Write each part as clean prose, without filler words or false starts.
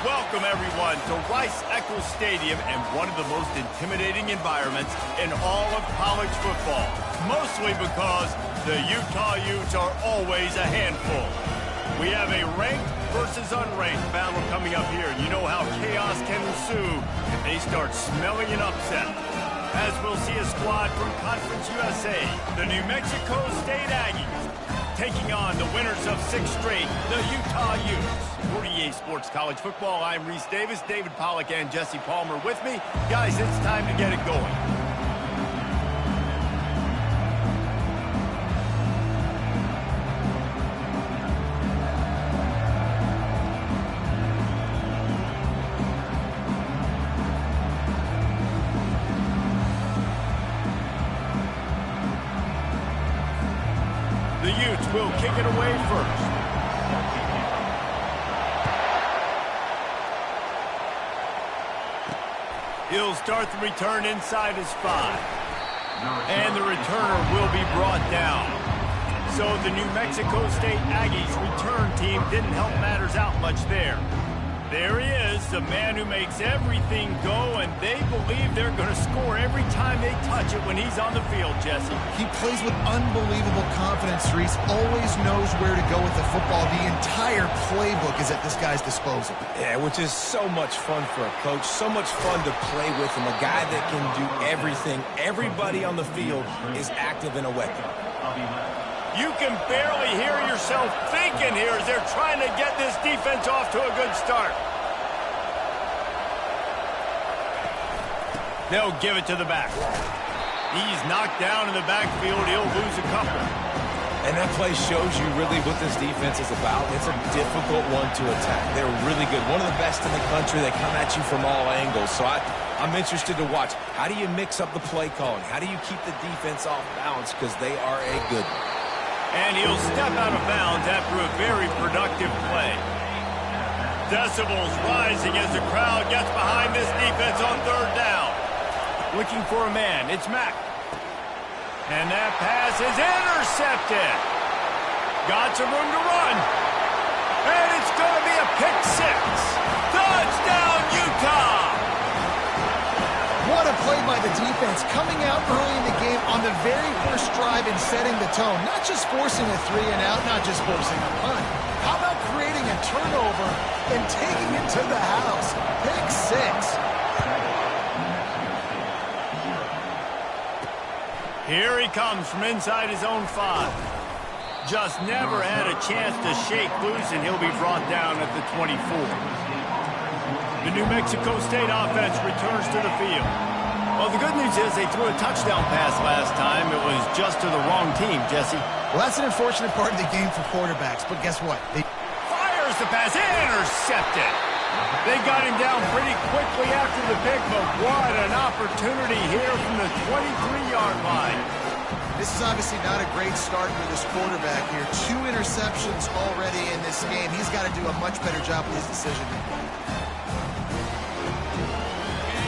Welcome, everyone, to Rice-Eccles Stadium and one of the most intimidating environments in all of college football, mostly because the Utah Utes are always a handful. We have a ranked versus unranked battle coming up here. You know how chaos can ensue if they start smelling an upset. As we'll see a squad from Conference USA, the New Mexico State Aggies, taking on the winners of 6 straight, the Utah Utes. For EA Sports College Football, I'm Reese Davis, David Pollack, and Jesse Palmer with me. Guys, it's time to get it going. The Utes will kick it away first. He'll start the return inside his 5. And the returner will be brought down. So the New Mexico State Aggies return team didn't help matters out much there. There he is, the man who makes everything go, and they believe they're going to score every time they touch it when he's on the field, Jesse. He plays with unbelievable confidence, Reese. Always knows where to go with the football. The entire playbook is at this guy's disposal. Yeah, which is so much fun for a coach, so much fun to play with him, a guy that can do everything. Everybody on the field is active in a weapon. You can barely hear yourself thinking here as they're trying to get this defense off to a good start. They'll give it to the back. He's knocked down in the backfield. He'll lose a couple. And that play shows you really what this defense is about. It's a difficult one to attack. They're really good. One of the best in the country. They come at you from all angles. So I'm interested to watch. How do you mix up the play calling? How do you keep the defense off balance? Because they are a good one. And he'll step out of bounds after a very productive play. Decibels rising as the crowd gets behind this defense on 3rd down. Looking for a man, it's Mack. And that pass is intercepted. Got some room to run. And it's going to be a pick 6. Touchdown, Utah! What a play by the defense, coming out early in the game on the very first drive and setting the tone. Not just forcing a 3 and out, not just forcing a punt. How about creating a turnover and taking it to the house? Pick 6. Here he comes from inside his own 5. Just never had a chance to shake loose, and he'll be brought down at the 24. The New Mexico State offense returns to the field. Well, the good news is they threw a touchdown pass last time. It was just to the wrong team, Jesse. Well, that's an unfortunate part of the game for quarterbacks, but guess what? Fires the pass, intercepted. They got him down pretty quickly after the pick, but what an opportunity here from the 23-yard line. This is obviously not a great start for this quarterback here. 2 interceptions already in this game. He's got to do a much better job with his decision-making.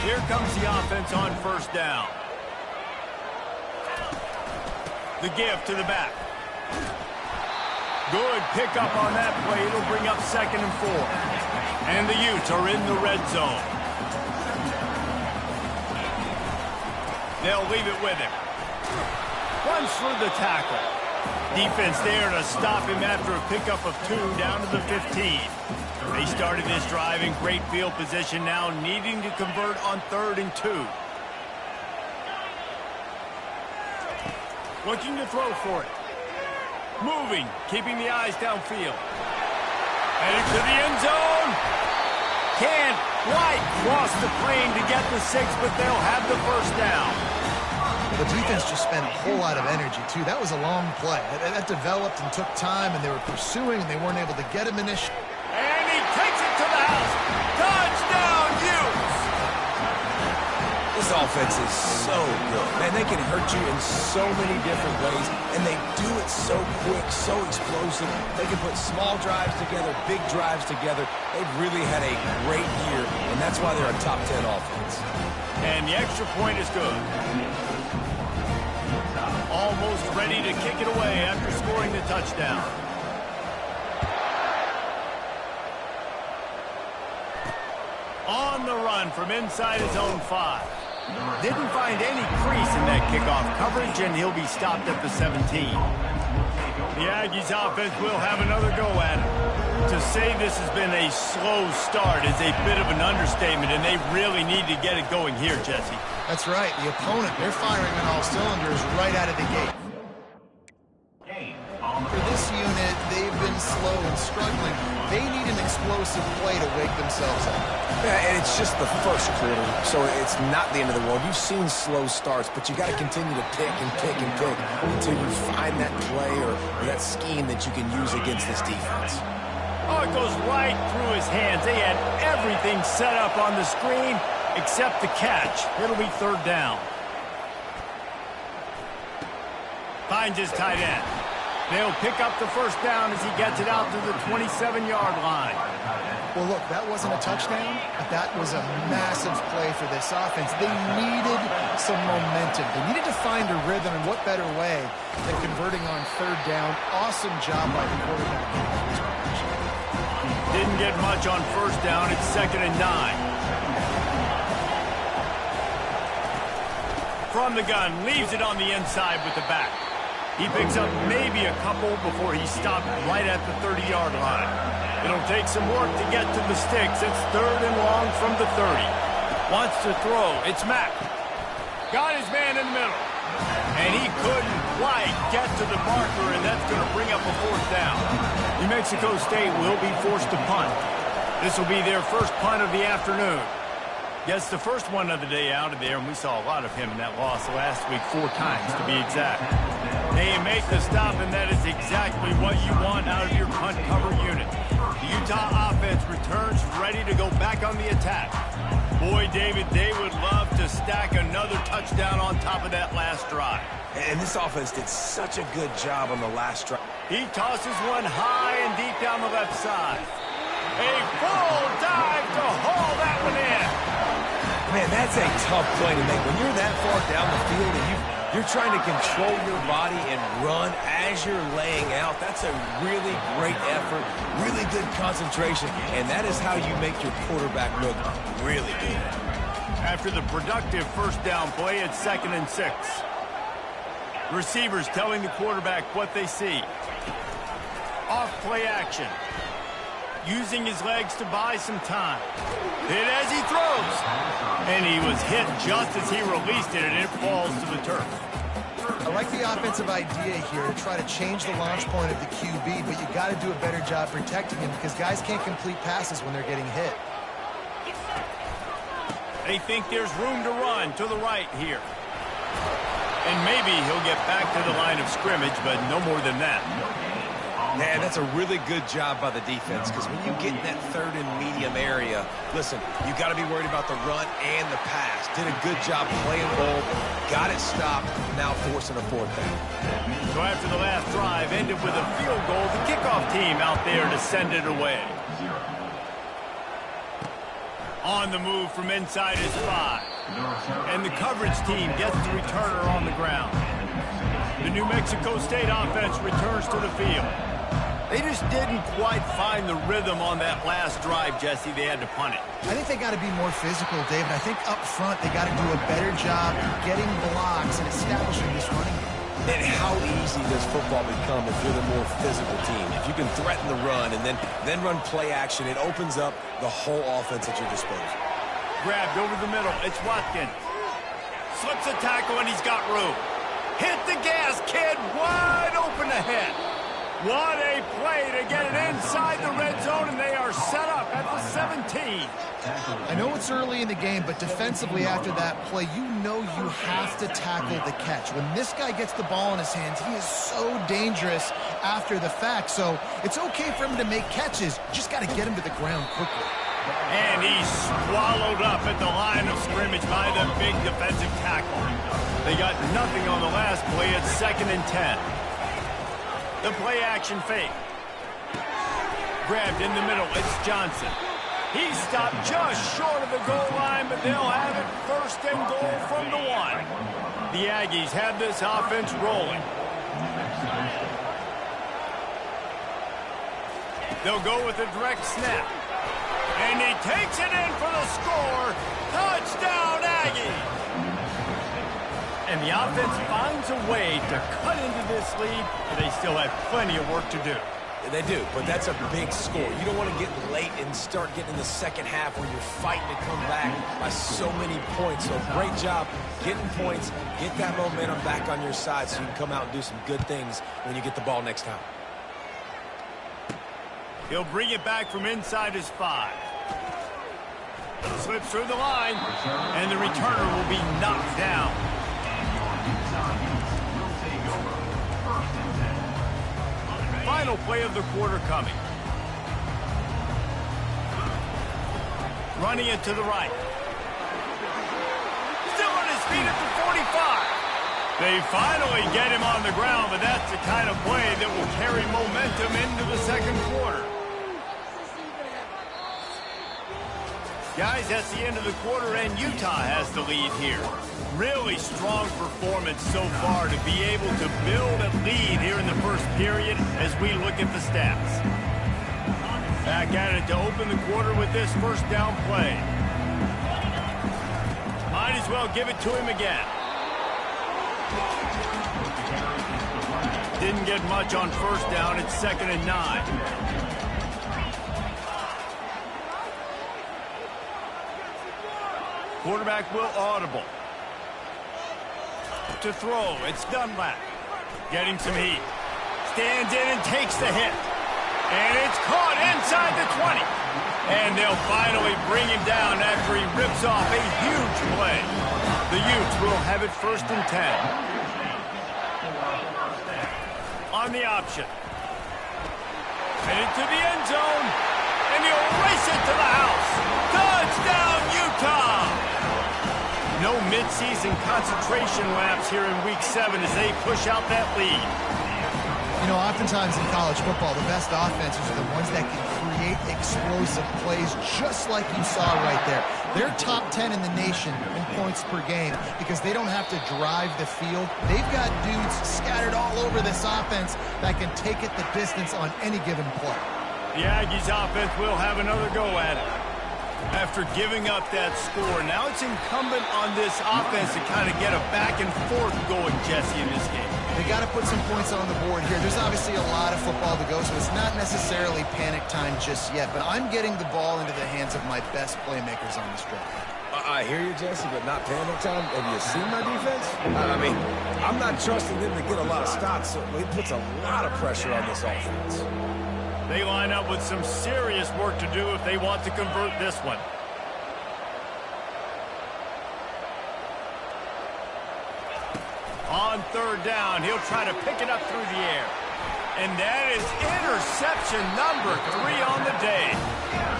Here comes the offense on 1st down. The give to the back. Good pickup on that play. It'll bring up 2nd and 4. And the Utes are in the red zone. They'll leave it with him. Runs through the tackle. Defense there to stop him after a pickup of 2 down to the 15. They started this drive in great field position, now needing to convert on 3rd and 2. Looking to throw for it. Moving, keeping the eyes downfield. Headed to the end zone. Can't quite cross the plane to get the 6, but they'll have the 1st down. The defense just spent a whole lot of energy, too. That was a long play. That developed and took time, and they were pursuing, and they weren't able to get him initially. And he takes it to the house. Touchdown, Utes! This offense is so good. Man, they can hurt you in so many different ways, and they do it so quick, so explosive. They can put small drives together, big drives together. They've really had a great year, and that's why they're a top 10 offense. And the extra point is good. Almost ready to kick it away after scoring the touchdown. On the run from inside his own 5. Didn't find any crease in that kickoff coverage, and he'll be stopped at the 17. The Aggies offense will have another go at it. To say this has been a slow start is a bit of an understatement, and they really need to get it going here, Jesse. That's right. The opponent, they're firing on all cylinders right out of the gate. For this unit, they've been slow and struggling. They need an explosive play to wake themselves up. Yeah, and it's just the first quarter, so it's not the end of the world. You've seen slow starts, but you got to continue to pick and pick and pick until you find that play or that scheme that you can use against this defense. Oh, it goes right through his hands. They had everything set up on the screen except the catch. It'll be 3rd down. Finds his tight end. They'll pick up the 1st down as he gets it out to the 27-yard line. Well, look, that wasn't a touchdown, but that was a massive play for this offense. They needed some momentum. They needed to find a rhythm, and what better way than converting on 3rd down. Awesome job by the quarterback. Didn't get much on 1st down. It's 2nd and 9. From the gun, leaves it on the inside with the back. He picks up maybe a couple before he's stopped right at the 30-yard line. It'll take some work to get to the sticks. It's 3rd and long from the 30. Wants to throw. It's Mack. Got his man in the middle. And he couldn't quite get to the marker, and that's going to bring up a 4th down. New Mexico State will be forced to punt. This will be their first punt of the afternoon. Yes, the first one of the day out of there, and we saw a lot of him in that loss last week, 4 times to be exact. They make the stop, and that is exactly what you want out of your punt cover unit. The Utah offense returns ready to go back on the attack. Boy, David, they would love to stack another touchdown on top of that last drive. And this offense did such a good job on the last drive. He tosses one high and deep down the left side. A full dive to haul that one in. Man, that's a tough play to make. When you're that far down the field and you're trying to control your body and run as you're laying out, that's a really great effort, really good concentration, and that is how you make your quarterback look really good. After the productive 1st down play, it's 2nd and 6. Receivers telling the quarterback what they see. Off play action. Using his legs to buy some time. Hit as he throws. And he was hit just as he released it, and it falls to the turf. I like the offensive idea here to try to change the launch point of the QB, but you got to do a better job protecting him because guys can't complete passes when they're getting hit. They think there's room to run to the right here. And maybe he'll get back to the line of scrimmage, but no more than that. Man, that's a really good job by the defense because when you get in that 3rd and medium area, listen, you got to be worried about the run and the pass. Did a good job playing ball, got it stopped, now forcing a 4th down. So after the last drive ended with a field goal, the kickoff team out there to send it away. On the move from inside his 5. And the coverage team gets the returner on the ground. The New Mexico State offense returns to the field. They just didn't quite find the rhythm on that last drive, Jesse. They had to punt it. I think they got to be more physical, David. I think up front they got to do a better job getting blocks and establishing this running game. And how easy does football become if you're the more physical team? If you can threaten the run and then run play action, it opens up the whole offense at your disposal. Grabbed over the middle. It's Watkins. Slips a tackle, and he's got room. Hit the gas, kid. Wide open ahead. What a play to get it inside the red zone, and they are set up at the 17. I know it's early in the game, but defensively after that play, you know you have to tackle the catch. When this guy gets the ball in his hands, he is so dangerous after the fact. So it's okay for him to make catches. Just got to get him to the ground quickly. And he's swallowed up at the line of scrimmage by the big defensive tackle. They got nothing on the last play. It's 2nd and 10. The play action fake. Grabbed in the middle. It's Johnson. He's stopped just short of the goal line, but they'll have it 1st and goal from the 1. The Aggies have this offense rolling. They'll go with a direct snap. And he takes it in for the score. Touchdown, Aggie! And the offense finds a way to cut into this lead, but they still have plenty of work to do. They do, but that's a big score. You don't want to get late and start getting in the second half where you're fighting to come back by so many points. So great job getting points, get that momentum back on your side so you can come out and do some good things when you get the ball next time. He'll bring it back from inside his 5. Slips through the line, and the returner will be knocked down. Final play of the quarter coming. Running it to the right. Still on his feet at the 45. They finally get him on the ground, but that's the kind of play that will carry momentum into the second quarter. Guys, that's the end of the quarter, and Utah has the lead here. Really strong performance so far to be able to build a lead here in the first period as we look at the stats. Back at it to open the quarter with this first down play. Might as well give it to him again. Didn't get much on first down. It's 2nd and 9. Quarterback will audible. To throw, it's Dunlap. Getting some heat. Stands in and takes the hit. And it's caught inside the 20. And they'll finally bring him down after he rips off a huge play. The Utes will have it 1st and 10. On the option. Headed to the end zone. And he'll race it to the house. Touchdown, Utah! No midseason concentration laps here in Week 7 as they push out that lead. You know, oftentimes in college football, the best offenses are the ones that can create explosive plays just like you saw right there. They're top 10 in the nation in points per game because they don't have to drive the field. They've got dudes scattered all over this offense that can take it the distance on any given play. The Aggies offense will have another go at it. After giving up that score, now it's incumbent on this offense to kind of get a back and forth going, Jesse, in this game. They got to put some points on the board here. There's obviously a lot of football to go, so it's not necessarily panic time just yet, but I'm getting the ball into the hands of my best playmakers on this drive. I hear you, Jesse, but not panic time. Have you seen my defense? I mean, I'm not trusting them to get a lot of stops, so it puts a lot of pressure on this offense. They line up with some serious work to do if they want to convert this one. On 3rd down, he'll try to pick it up through the air. And that is interception number 3 on the day.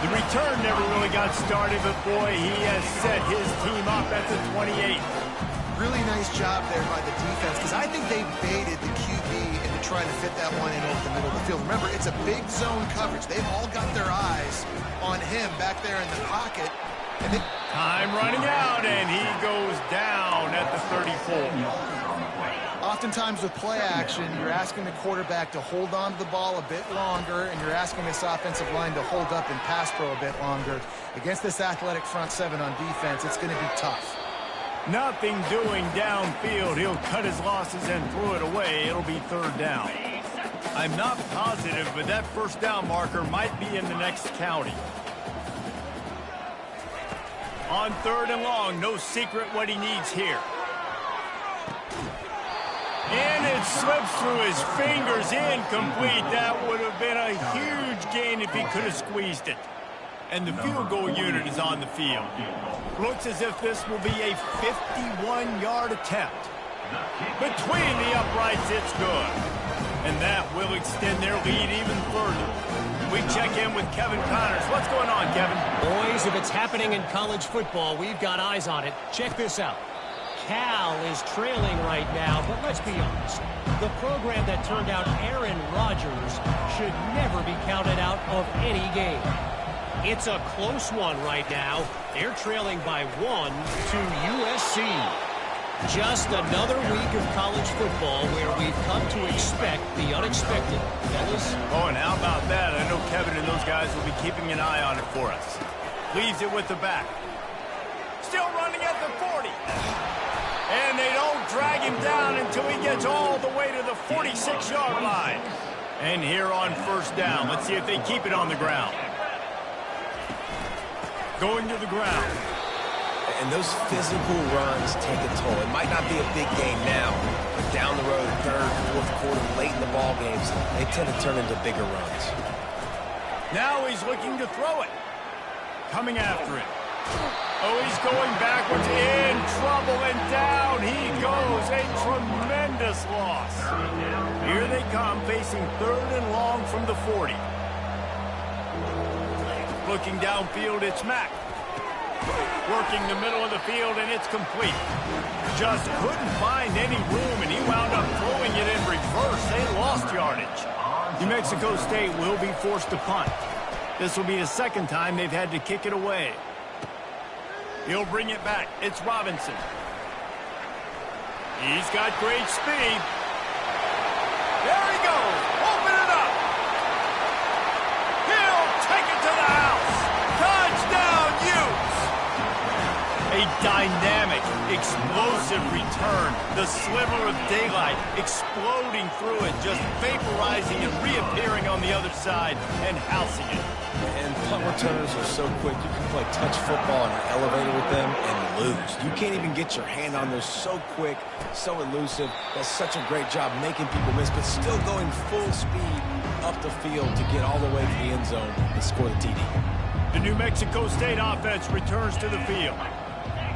The return never really got started, but boy, he has set his team up at the 28. Really nice job there by the defense because I think they baited the QB into trying to fit that one in over the middle of the field. Remember, it's a big zone coverage. They've all got their eyes on him back there in the pocket. And time running out, and he goes down at the 34. Oftentimes with play action, you're asking the quarterback to hold on to the ball a bit longer, and you're asking this offensive line to hold up in pass pro a bit longer. Against this athletic front 7 on defense, it's going to be tough. Nothing doing downfield. He'll cut his losses and throw it away. It'll be 3rd down. I'm not positive, but that 1st down marker might be in the next county. On 3rd and long, no secret what he needs here. And it slips through his fingers, incomplete. That would have been a huge gain if he could have squeezed it. And the field goal unit is on the field. Looks as if this will be a 51-yard attempt. Between the uprights, it's good. And that will extend their lead even further. We check in with Kevin Connors. What's going on, Kevin? Boys, if it's happening in college football, we've got eyes on it. Check this out. Cal is trailing right now, but let's be honest. The program that turned out Aaron Rodgers should never be counted out of any game. It's a close one right now. They're trailing by 1 to USC. Just another week of college football where we've come to expect the unexpected. Fellas? Oh, and how about that? I know Kevin and those guys will be keeping an eye on it for us. Leaves it with the back. Still running at the 40. And they don't drag him down until he gets all the way to the 46-yard line. And here on first down, let's see if they keep it on the ground. Going to the ground. And those physical runs take a toll. It might not be a big game now, but down the road, third, fourth quarter, late in the ball games, they tend to turn into bigger runs. Now he's looking to throw it. Coming after it. Oh, he's going backwards, in trouble, and down he goes. A tremendous loss. Here they come, facing third and long from the 40. Looking downfield, it's Mack. Working the middle of the field, and it's complete. Just couldn't find any room, and he wound up throwing it in reverse. They lost yardage. New Mexico State will be forced to punt. This will be the second time they've had to kick it away. He'll bring it back. It's Robinson. He's got great speed. There he goes. Open it up. He'll take it to the house. Touchdown, Utes. A dynamic, explosive return. The sliver of daylight exploding through it, just vaporizing and reappearing on the other side and housing it. And punt returners are so quick. You can play touch football in an elevator with them and lose. You can't even get your hand on those. So quick, so elusive. Does such a great job making people miss, but still going full speed up the field to get all the way to the end zone and score the TD. The New Mexico State offense returns to the field.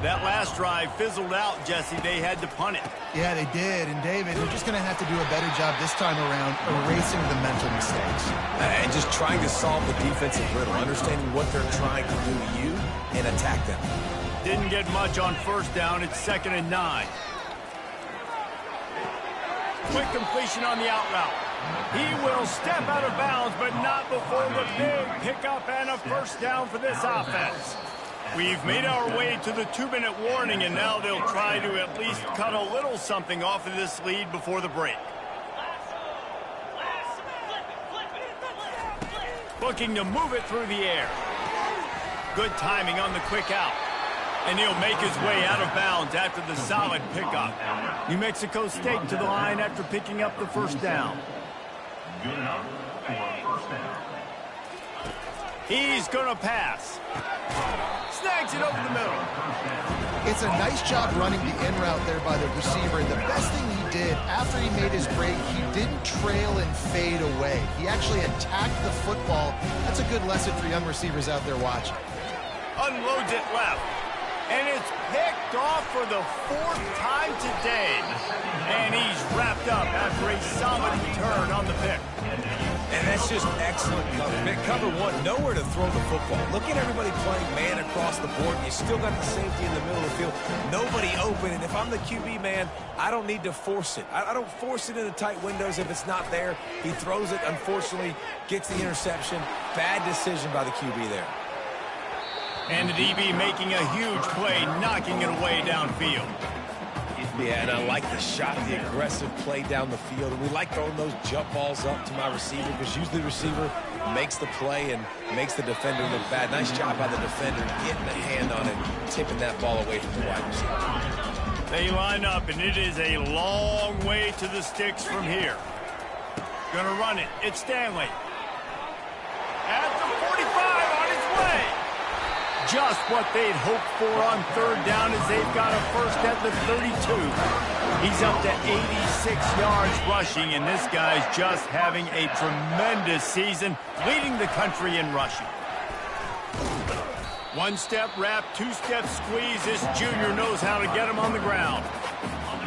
That last drive fizzled out, Jesse. They had to punt it. Yeah, they did. And, David, they're just going to have to do a better job this time around erasing the mental mistakes. And just trying to solve the defensive riddle, understanding what they're trying to do to you and attack them. Didn't get much on first down. It's 2nd and 9. Quick completion on the out route. He will step out of bounds, but not before the big pickup and a first down for this offense. We've made our way to the 2-minute warning, and now they'll try to at least cut a little something off of this lead before the break. Looking to move it through the air. Good timing on the quick out. And he'll make his way out of bounds after the solid pickup. New Mexico State to the line after picking up the first down. Good enough for first down. He's going to pass. Snags it over the middle. It's a nice job running the in route there by the receiver. And the best thing he did after he made his break, he didn't trail and fade away. He actually attacked the football. That's a good lesson for young receivers out there watching. Unloads it left. And it's picked off for the 4th time today. And he's wrapped up after a solid return on the pick. And that's just excellent cover. Cover one, nowhere to throw the football. Look at everybody playing man across the board. You still got the safety in the middle of the field. Nobody open. And if I'm the QB, man, I don't need to force it. I don't force it into tight windows if it's not there. He throws it, unfortunately, gets the interception. Bad decision by the QB there. And the DB making a huge play, knocking it away downfield. Yeah, and I like the shot, the aggressive play down the field. And we like throwing those jump balls up to my receiver because usually the receiver makes the play and makes the defender look bad. Nice job by the defender getting a hand on it, tipping that ball away from the wide receiver. They line up, and it is a long way to the sticks from here. Gonna run it. It's Stanley. At the 45 on his way. Just what they'd hoped for on third down as they've got a first at the 32. He's up to 86 yards rushing, and this guy's just having a tremendous season, leading the country in rushing. One-step wrap, two-step squeeze. This junior knows how to get him on the ground.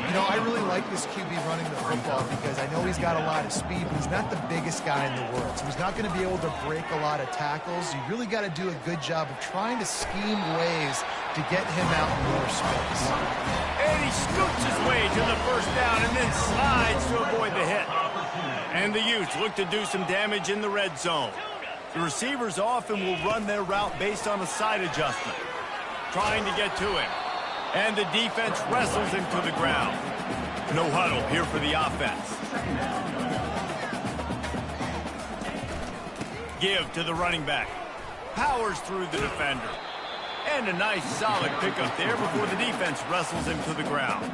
You know, I really like this QB running the football because I know he's got a lot of speed, but he's not the biggest guy in the world. So he's not going to be able to break a lot of tackles. You really got to do a good job of trying to scheme ways to get him out in more space. And he scoots his way to the first down and then slides to avoid the hit. And the Utes look to do some damage in the red zone. The receivers often will run their route based on a side adjustment, trying to get to him. And the defense wrestles him to the ground. No huddle here for the offense. Give to the running back. Powers through the defender. And a nice solid pickup there before the defense wrestles him to the ground.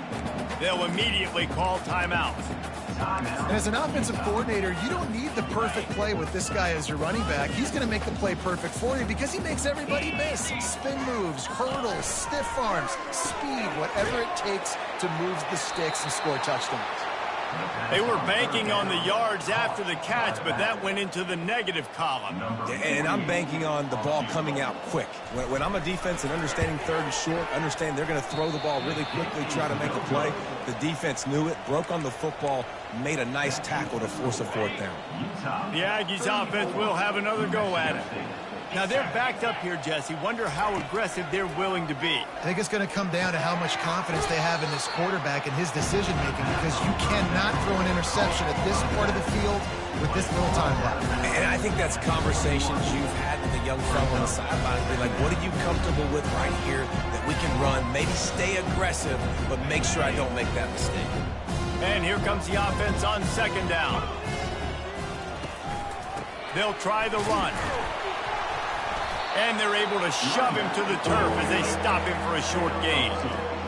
They'll immediately call timeout. And as an offensive coordinator, you don't need the perfect play with this guy as your running back. He's going to make the play perfect for you because he makes everybody miss. Spin moves, hurdles, stiff arms, speed, whatever it takes to move the sticks and score touchdowns. They were banking on the yards after the catch, but that went into the negative column. And I'm banking on the ball coming out quick. When I'm a defense and understanding third and short, understand they're going to throw the ball really quickly, try to make a play. The defense knew it, broke on the football, made a nice tackle to force a fourth down. The Aggies offense will have another go at it. Now they're backed up here, Jesse. Wonder how aggressive they're willing to be. I think it's going to come down to how much confidence they have in this quarterback and his decision-making, because you cannot throw an interception at this part of the field with this little time left. And I think that's conversations you've had with a young fellow on the sideline. Be like, what are you comfortable with right here that we can run? Maybe stay aggressive, but make sure I don't make that mistake. And here comes the offense on second down. They'll try the run. And they're able to shove him to the turf as they stop him for a short gain.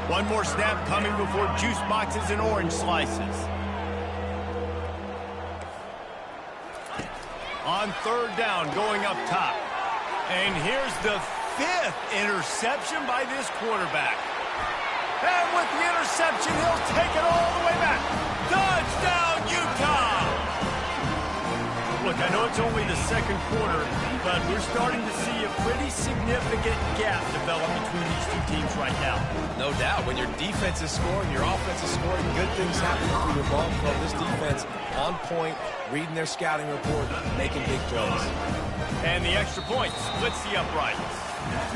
One more snap coming before juice boxes and orange slices. On third down, going up top. And here's the 5th interception by this quarterback. And with the interception, he'll take it all the way back. Touchdown, Utah! Look, I know it's only the second quarter, but we're starting to see a pretty significant gap develop between these two teams right now. No doubt. When your defense is scoring, your offense is scoring, good things happen through your ball flow. This defense on point, reading their scouting report, making big plays. And the extra point splits the uprights.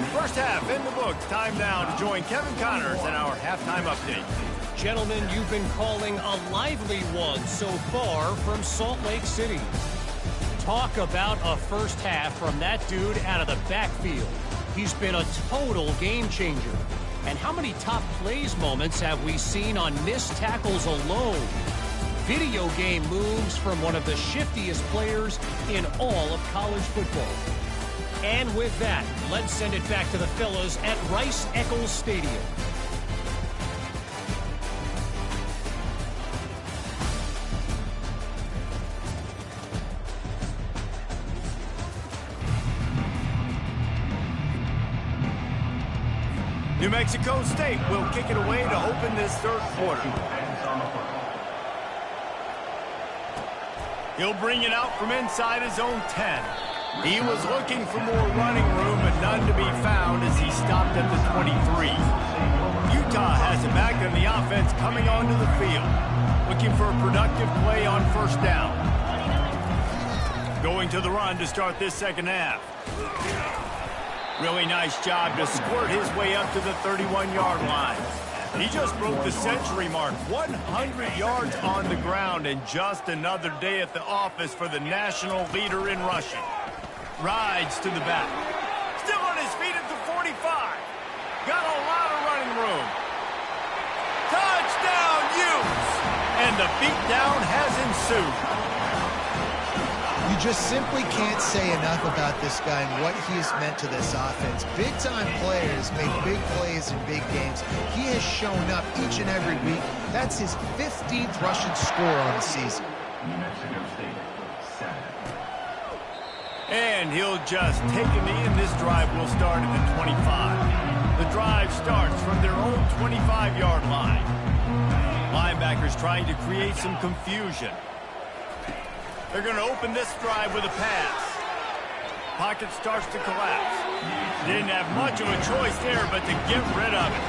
First half in the books. Time now to join Kevin Connors in our halftime update. Gentlemen, you've been calling a lively one so far from Salt Lake City. Talk about a first half from that dude out of the backfield. He's been a total game changer. And how many top plays moments have we seen on missed tackles alone? Video game moves from one of the shiftiest players in all of college football. And with that, let's send it back to the fellas at Rice-Eccles Stadium. New Mexico State will kick it away to open this third quarter. He'll bring it out from inside his own 10. He was looking for more running room, but none to be found as he stopped at the 23. Utah has it back on the offense coming onto the field. Looking for a productive play on first down. Going to the run to start this second half. Really nice job to squirt his way up to the 31-yard line. He just broke the century mark, 100 yards on the ground, and just another day at the office for the national leader in rushing. Rides to the back. Still on his feet at the 45. Got a lot of running room. Touchdown, Utes! And the beatdown has ensued. You just simply can't say enough about this guy and what he has meant to this offense. Big-time players make big plays in big games. He has shown up each and every week. That's his 15th rushing score on the season. New Mexico State, 7. And he'll just take a knee, and this drive will start at the 25. The drive starts from their own 25-yard line. Linebackers trying to create some confusion. They're going to open this drive with a pass. Pocket starts to collapse. Didn't have much of a choice there, but to get rid of it.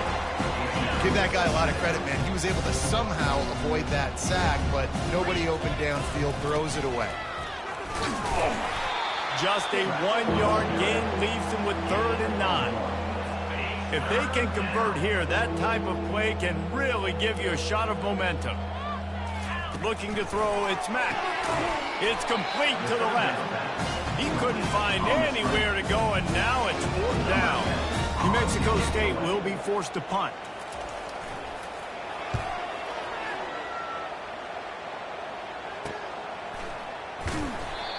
Give that guy a lot of credit, man. He was able to somehow avoid that sack, but nobody open downfield, throws it away. Just a 1-yard gain leaves them with 3rd and 9. If they can convert here, that type of play can really give you a shot of momentum. Looking to throw, it's Mack. It's complete to the left. He couldn't find anywhere to go, and now it's 4th down. New Mexico State will be forced to punt.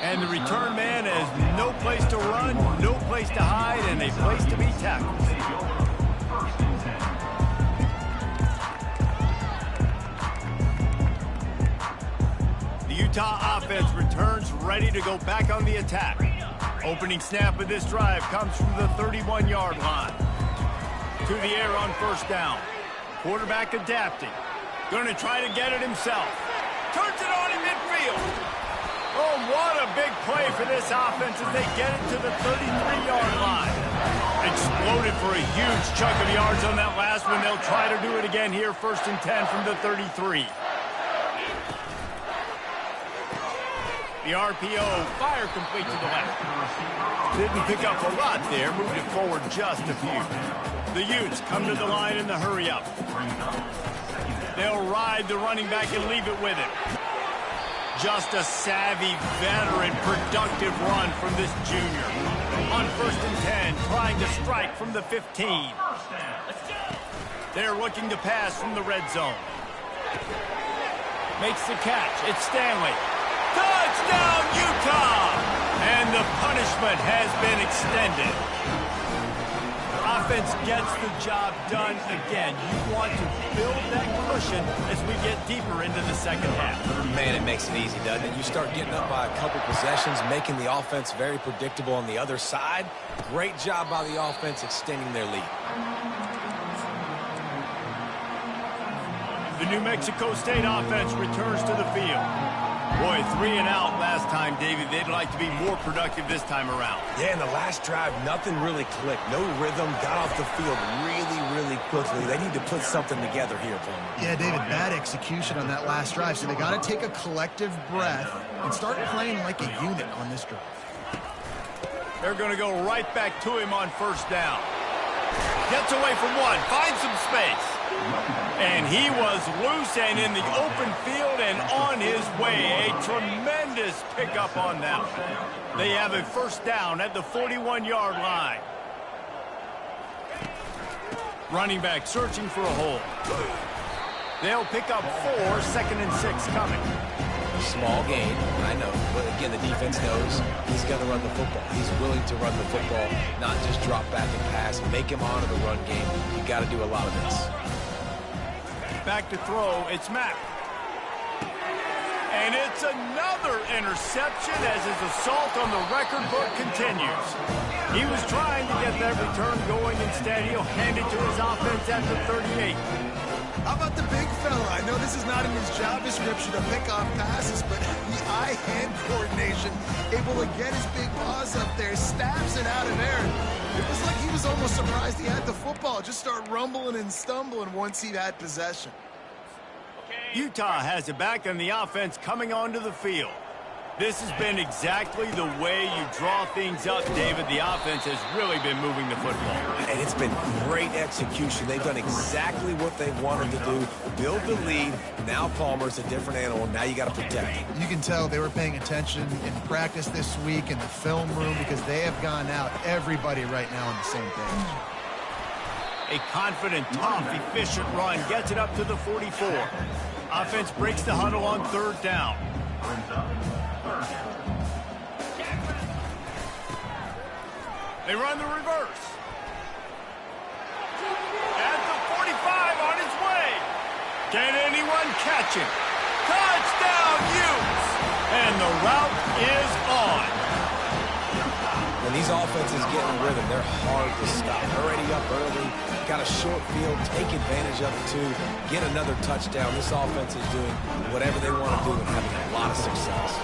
And the return man has no place to run, no place to hide, and a place to be tackled. The Utah offense returns ready to go back on the attack. Opening snap of this drive comes from the 31-yard line. To the air on first down. Quarterback adapting. Going to try to get it himself. Turns it on in midfield. Oh, what a big play for this offense as they get it to the 33-yard line. Exploded for a huge chunk of yards on that last one. They'll try to do it again here, 1st and 10 from the 33. The RPO, fire complete to the left. Didn't pick up a lot there, moved it forward just a few. The Utes come to the line in the hurry-up. They'll ride the running back and leave it with him. Just a savvy, veteran, productive run from this junior. On 1st and 10, trying to strike from the 15. They're looking to pass from the red zone. Makes the catch. It's Stanley. Touchdown, Utah! And the punishment has been extended. Offense gets the job done again. You want to build that cushion as we get deeper into the second half. Man, it makes it easy, doesn't it? You start getting up by a couple possessions, making the offense very predictable on the other side. Great job by the offense extending their lead. The New Mexico State offense returns to the field. Boy, 3 and out last time, David. They'd like to be more productive this time around. Yeah, in the last drive, nothing really clicked. No rhythm, got off the field really quickly. They need to put something together here for them. Yeah, David, bad execution on that last drive, so they got to take a collective breath and start playing like a unit on this drive. They're going to go right back to him on first down. Gets away from one, finds some space. And he was loose and in the open field and on his way. A tremendous pickup on that one. They have a first down at the 41-yard line. Running back searching for a hole. They'll pick up 4, 2nd and 6 coming. Small gain, I know. But again, the defense knows he's going to run the football. He's willing to run the football, not just drop back and pass. Make him honor the run game. You got to do a lot of this. Back to throw, it's Mack. And it's another interception as his assault on the record book continues. He was trying to get that return going. Instead, he'll hand it to his offense at the 38. How about the big fella? I know this is not in his job description to pick off passes, but the eye-hand coordination, able to get his big paws up there, stabs it out of air. It was like he was almost surprised he had the football. Just start rumbling and stumbling once he had possession. Utah has it back and the offense coming onto the field. This has been exactly the way you draw things up, David. The offense has really been moving the football. And it's been great execution. They've done exactly what they wanted to do. Build the lead. Now Palmer's a different animal. Now you got to protect him. You can tell they were paying attention in practice this week in the film room because they have gone out, everybody right now on the same page. A confident, tough, efficient run gets it up to the 44. Offense breaks the huddle on 3rd down. They run the reverse. At the 45 on his way. Can anyone catch him? Touchdown, Utes! And the route is on. When these offenses get in rhythm, they're hard to stop. Already up early, got a short field, take advantage of it too, get another touchdown. This offense is doing whatever they want to do and having a lot of success.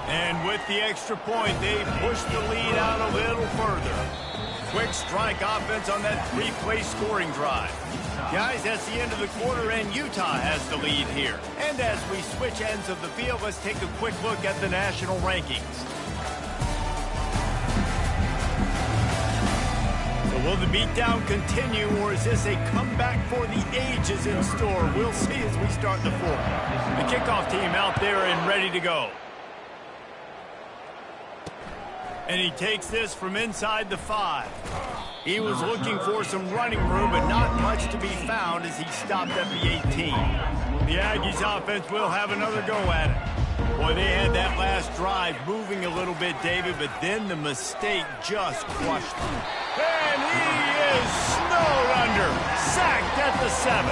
And with the extra point, they push the lead out a little further. Quick strike offense on that 3-play scoring drive. Guys, that's the end of the quarter, and Utah has the lead here. And as we switch ends of the field, let's take a quick look at the national rankings. So will the beatdown continue, or is this a comeback for the ages in store? We'll see as we start the fourth. The kickoff team out there and ready to go. And he takes this from inside the 5. He was looking for some running room, but not much to be found as he stopped at the 18. The Aggies offense will have another go at it. Boy, they had that last last drive moving a little bit, David, but then the mistake just crushed him. And he is snowed under, sacked at the 7.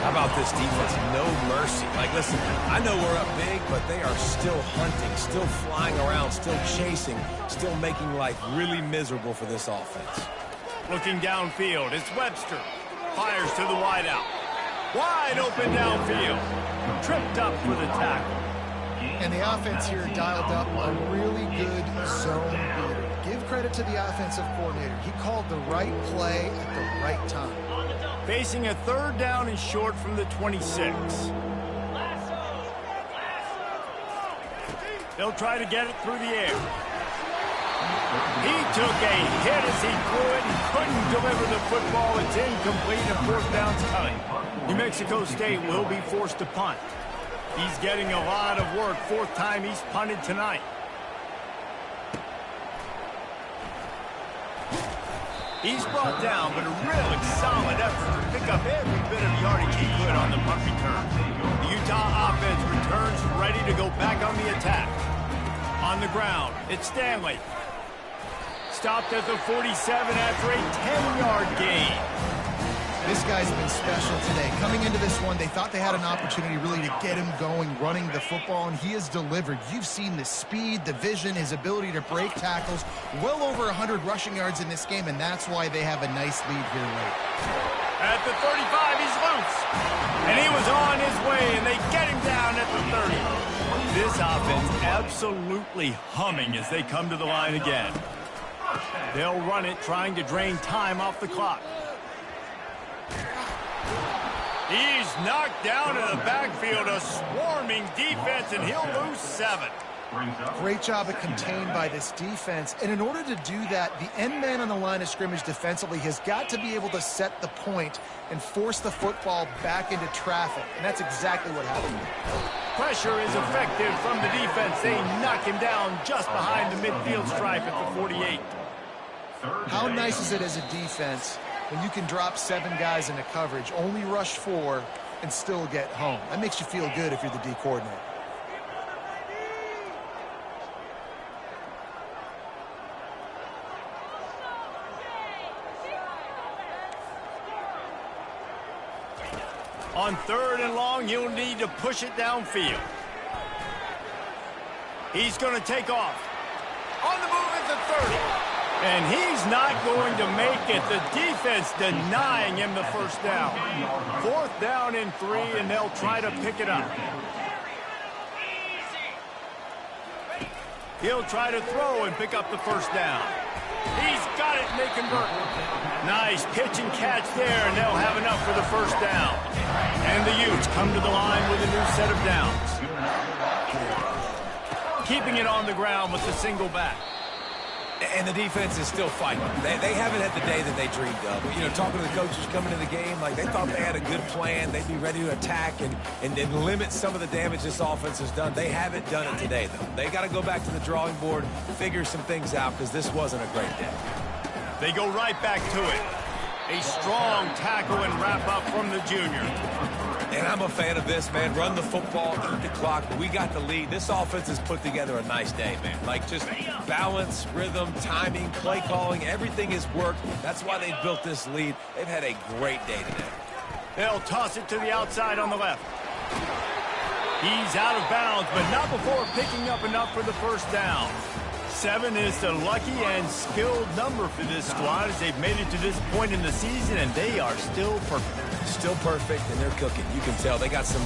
How about this defense? No mercy. Like, listen, I know we're up big, but they are still hunting, still flying around, still chasing, still making life really miserable for this offense. Looking downfield, it's Webster. Fires to the wideout. Wide open downfield. Tripped up for the tackle. And the offense here dialed up a really good zone beater. Give credit to the offensive coordinator. He called the right play at the right time. Facing a 3rd down and short from the 26. They'll try to get it through the air. He took a hit as he threw it and couldn't deliver the football. It's incomplete and 4th down's coming. New Mexico State will be forced to punt. He's getting a lot of work. 4th time he's punted tonight. He's brought down, but a really solid effort to pick up every bit of yardage he could on the punt return. The Utah offense returns ready to go back on the attack. On the ground, it's Stanley. Stopped at the 47 after a 10-yard gain. This guy's been special today. Coming into this one, they thought they had an opportunity really to get him going, running the football, and he has delivered. You've seen the speed, the vision, his ability to break tackles. Well over 100 rushing yards in this game, and that's why they have a nice lead here late. At the 35, he's loose. And he was on his way, and they get him down at the 30. This offense absolutely humming as they come to the line again. They'll run it, trying to drain time off the clock. He's knocked down in the backfield, a swarming defense, and he'll lose 7. Great job of contained by this defense. And in order to do that, the end man on the line of scrimmage defensively has got to be able to set the point and force the football back into traffic. And that's exactly what happened. Pressure is effective from the defense. They knock him down just behind the midfield stripe at the 48. How nice is it as a defense when you can drop 7 guys into coverage, only rush 4, and still get home? That makes you feel good if you're the D coordinator. On 3rd and long, you'll need to push it downfield. He's going to take off. On the move at the 30. And he's not going to make it. The defense denying him the 1st down. 4th down and 3, and they'll try to pick it up. He'll try to throw and pick up the 1st down. He's got it, and they convert. Nice pitch and catch there, and they'll have enough for the 1st down. And the Utes come to the line with a new set of downs. Keeping it on the ground with the single back. And the defense is still fighting. They haven't had the day that they dreamed of. You know, talking to the coaches coming into the game, like they thought they had a good plan. They'd be ready to attack and limit some of the damage this offense has done. They haven't done it today, though. They got to go back to the drawing board, figure some things out, because this wasn't a great day. They go right back to it. A strong tackle and wrap up from the junior. And I'm a fan of this, man. Run the football, eat the clock. We got the lead. This offense has put together a nice day, man. Like, just balance, rhythm, timing, play calling, everything has worked. That's why they built this lead. They've had a great day today. They'll toss it to the outside on the left. He's out of bounds, but not before picking up enough for the 1st down. 7 is the lucky and skilled number for this squad as they've made it to this point in the season, and they are still perfect. Still perfect, and they're cooking. You can tell they got some